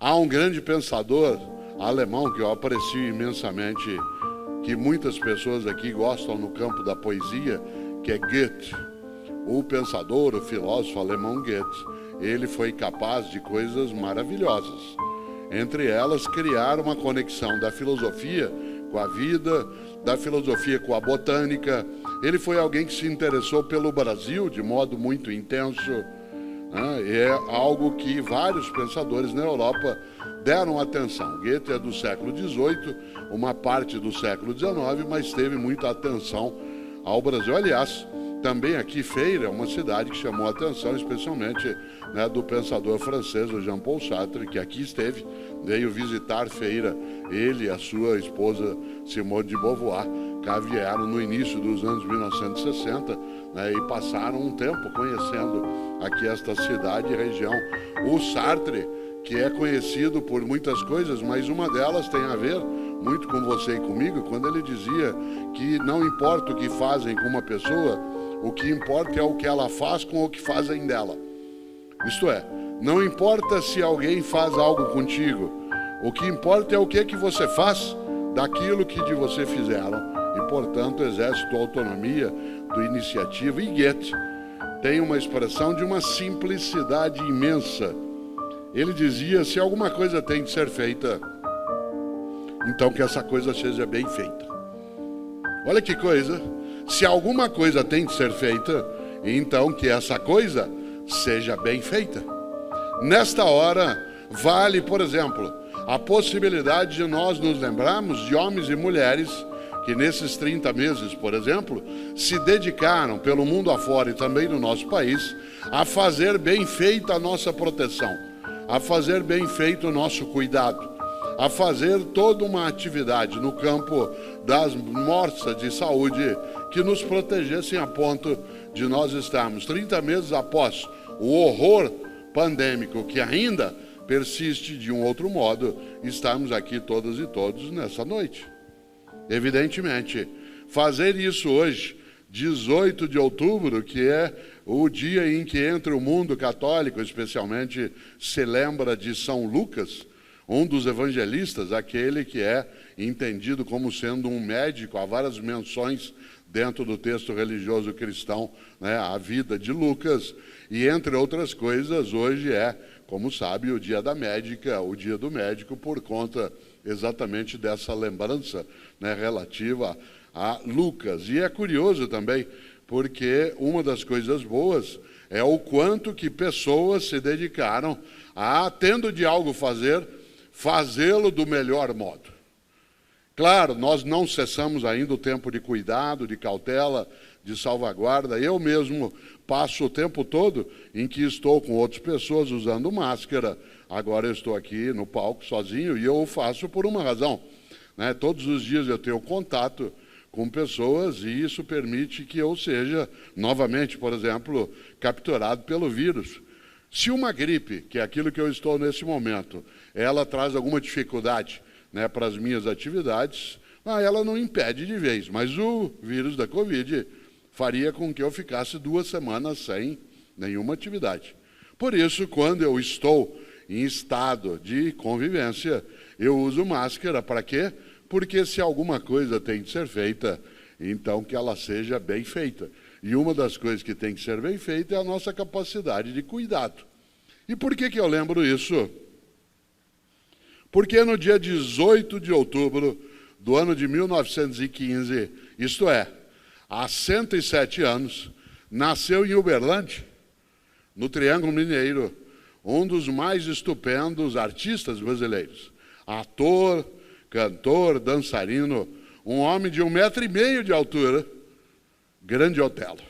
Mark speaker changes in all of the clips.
Speaker 1: Há um grande pensador alemão que eu aprecio imensamente, que muitas pessoas aqui gostam no campo da poesia, que é Goethe. O pensador, o filósofo alemão Goethe, ele foi capaz de coisas maravilhosas. Entre elas, criar uma conexão da filosofia com a vida, da filosofia com a botânica. Ele foi alguém que se interessou pelo Brasil de modo muito intenso, né? E é algo que vários pensadores na Europa deram atenção. Goethe é do século XVIII, uma parte do século XIX, mas teve muita atenção ao Brasil. Aliás, também aqui Feira é uma cidade que chamou a atenção, especialmente, né, do pensador francês, o Jean-Paul Sartre, que aqui esteve, veio visitar Feira. Ele e a sua esposa Simone de Beauvoir cá vieram no início dos anos 1960, né, e passaram um tempo conhecendo aqui esta cidade e região. O Sartre, que é conhecido por muitas coisas, mas uma delas tem a ver muito com você e comigo, quando ele dizia que não importa o que fazem com uma pessoa, o que importa é o que ela faz com o que fazem dela. Isto é, não importa se alguém faz algo contigo, o que importa é o que você faz daquilo que de você fizeram. E, portanto, exerce tua autonomia, tua iniciativa. E Goethe tem uma expressão de uma simplicidade imensa. Ele dizia, se alguma coisa tem de ser feita, então que essa coisa seja bem feita. Olha que coisa! Se alguma coisa tem de ser feita, então que essa coisa seja bem feita. Nesta hora, vale, por exemplo, a possibilidade de nós nos lembrarmos de homens e mulheres que nesses 30 meses, por exemplo, se dedicaram pelo mundo afora e também no nosso país a fazer bem feita a nossa proteção, a fazer bem feito o nosso cuidado, a fazer toda uma atividade no campo das morsas de saúde que nos protegessem a ponto de nós estarmos 30 meses após o horror pandêmico que ainda persiste de um outro modo, estamos aqui todas e todos nessa noite. Evidentemente, fazer isso hoje, 18 de outubro, que é o dia em que entre o mundo católico, especialmente, se lembra de São Lucas, um dos evangelistas, aquele que é entendido como sendo um médico, há várias menções dentro do texto religioso cristão, né, a vida de Lucas, e entre outras coisas, hoje é, como sabe, o dia da médica, o dia do médico, por conta exatamente dessa lembrança, né, relativa a Lucas. E é curioso também, porque uma das coisas boas é o quanto que pessoas se dedicaram a, tendo de algo fazer, fazê-lo do melhor modo. Claro, nós não cessamos ainda o tempo de cuidado, de cautela, de salvaguarda. Eu mesmo passo o tempo todo em que estou com outras pessoas usando máscara. Agora eu estou aqui no palco sozinho e eu o faço por uma razão, né? Todos os dias eu tenho contato com pessoas e isso permite que eu seja, novamente, por exemplo, capturado pelo vírus. Se uma gripe, que é aquilo que eu estou nesse momento, ela traz alguma dificuldade, né, para as minhas atividades, ela não impede de vez, mas o vírus da Covid faria com que eu ficasse 2 semanas sem nenhuma atividade. Por isso, quando eu estou em estado de convivência, eu uso máscara. Para quê? Porque se alguma coisa tem de ser feita, então que ela seja bem feita. E uma das coisas que tem que ser bem feita é a nossa capacidade de cuidado. E por que eu lembro isso? Porque no dia 18 de outubro do ano de 1915, isto é, há 107 anos, nasceu em Uberlândia, no Triângulo Mineiro, um dos mais estupendos artistas brasileiros. Ator, cantor, dançarino, um homem de 1,5 metro de altura, Grande Otelo.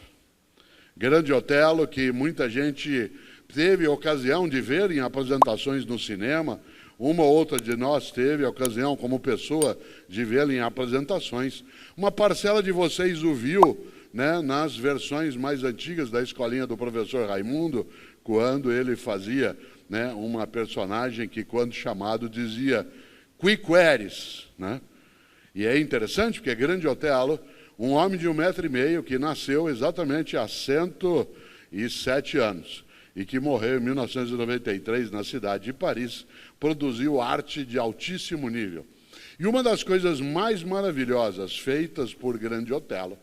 Speaker 1: Grande Otelo, que muita gente teve a ocasião de ver em apresentações no cinema. Uma ou outra de nós teve a ocasião, como pessoa, de vê-lo em apresentações. Uma parcela de vocês o viu, né, nas versões mais antigas da Escolinha do Professor Raimundo, quando ele fazia, né, uma personagem que, quando chamado, dizia "Quiqueres", né? E é interessante, porque Grande Otelo, um homem de 1,5 metro, que nasceu exatamente há 107 anos. e que morreu em 1993 na cidade de Paris, produziu arte de altíssimo nível. E uma das coisas mais maravilhosas feitas por Grande Otelo,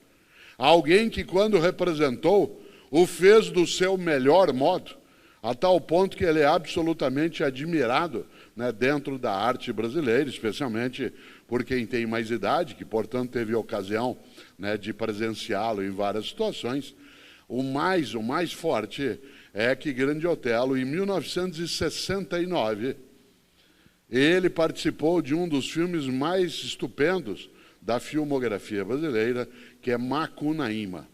Speaker 1: alguém que quando representou, o fez do seu melhor modo, a tal ponto que ele é absolutamente admirado, né, dentro da arte brasileira, especialmente por quem tem mais idade, que, portanto, teve ocasião, né, de presenciá-lo em várias situações. O mais forte é que Grande Otelo, em 1969, ele participou de um dos filmes mais estupendos da filmografia brasileira, que é Macunaíma.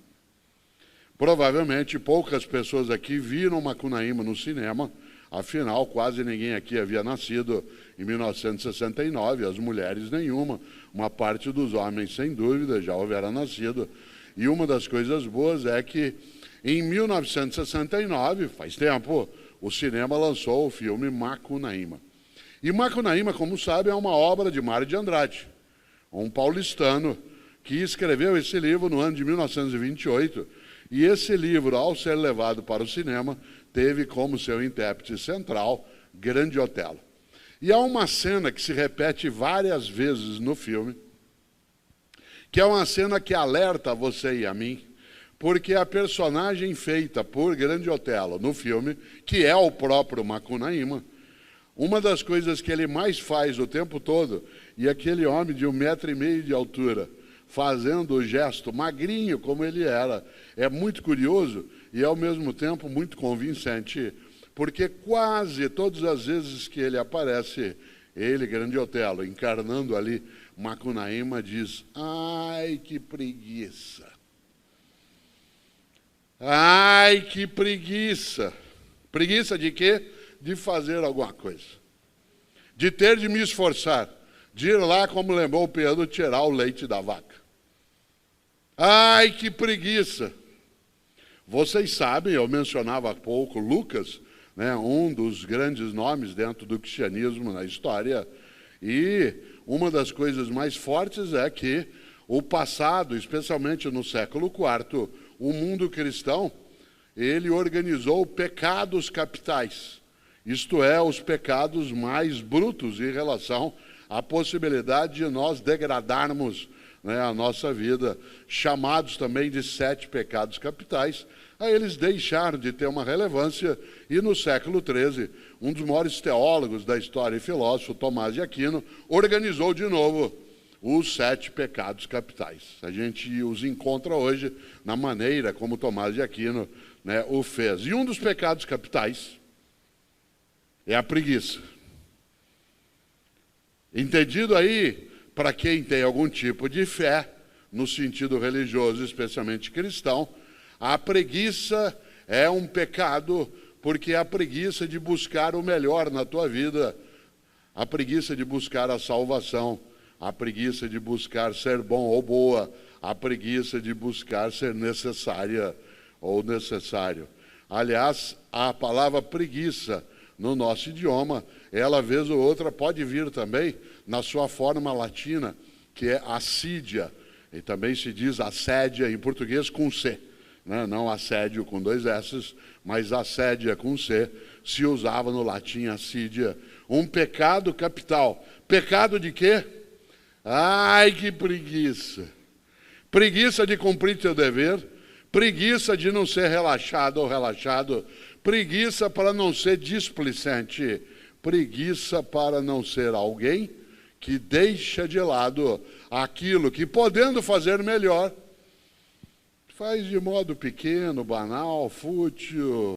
Speaker 1: Provavelmente poucas pessoas aqui viram Macunaíma no cinema, afinal quase ninguém aqui havia nascido em 1969, as mulheres nenhuma, uma parte dos homens sem dúvida já houvera nascido. E uma das coisas boas é que em 1969, faz tempo, o cinema lançou o filme Macunaíma. E Macunaíma, como sabe, é uma obra de Mário de Andrade, um paulistano que escreveu esse livro no ano de 1928. E esse livro, ao ser levado para o cinema, teve como seu intérprete central Grande Otelo. E há uma cena que se repete várias vezes no filme, que é uma cena que alerta a você e a mim, porque a personagem feita por Grande Otelo no filme, que é o próprio Macunaíma, uma das coisas que ele mais faz o tempo todo, e aquele homem de 1,5 metro de altura, fazendo o gesto, magrinho como ele era, é muito curioso e, ao mesmo tempo, muito convincente, porque quase todas as vezes que ele aparece, ele, Grande Otelo, encarnando ali Macunaíma, diz: ai, que preguiça! Ai, que preguiça! Preguiça de quê? De fazer alguma coisa. De ter de me esforçar. De ir lá, como lembrou o Pedro, tirar o leite da vaca. Ai, que preguiça! Vocês sabem, eu mencionava há pouco Lucas, né, um dos grandes nomes dentro do cristianismo na história, e uma das coisas mais fortes é que o passado, especialmente no século IV, o mundo cristão, ele organizou pecados capitais, isto é, os pecados mais brutos em relação à possibilidade de nós degradarmos, né, a nossa vida, chamados também de 7 pecados capitais. Aí eles deixaram de ter uma relevância e no século XIII, um dos maiores teólogos da história e filósofo, Tomás de Aquino, organizou de novo os 7 pecados capitais. A gente os encontra hoje na maneira como Tomás de Aquino, né, o fez. E um dos pecados capitais é a preguiça. Entendido aí, para quem tem algum tipo de fé, no sentido religioso, especialmente cristão, a preguiça é um pecado, porque é a preguiça de buscar o melhor na tua vida, a preguiça de buscar a salvação, a preguiça de buscar ser bom ou boa, a preguiça de buscar ser necessária ou necessário. Aliás, a palavra preguiça, no nosso idioma, ela, vez ou outra, pode vir também na sua forma latina, que é assídia, e também se diz assédia em português com C, né? Não assédio com 2 S, mas assédia com C, se usava no latim assídia. Um pecado capital. Pecado de quê? Ai, que preguiça! Preguiça de cumprir teu dever, preguiça de não ser relaxado ou relaxado, preguiça para não ser displicente, preguiça para não ser alguém que deixa de lado aquilo que, podendo fazer melhor, faz de modo pequeno, banal, fútil,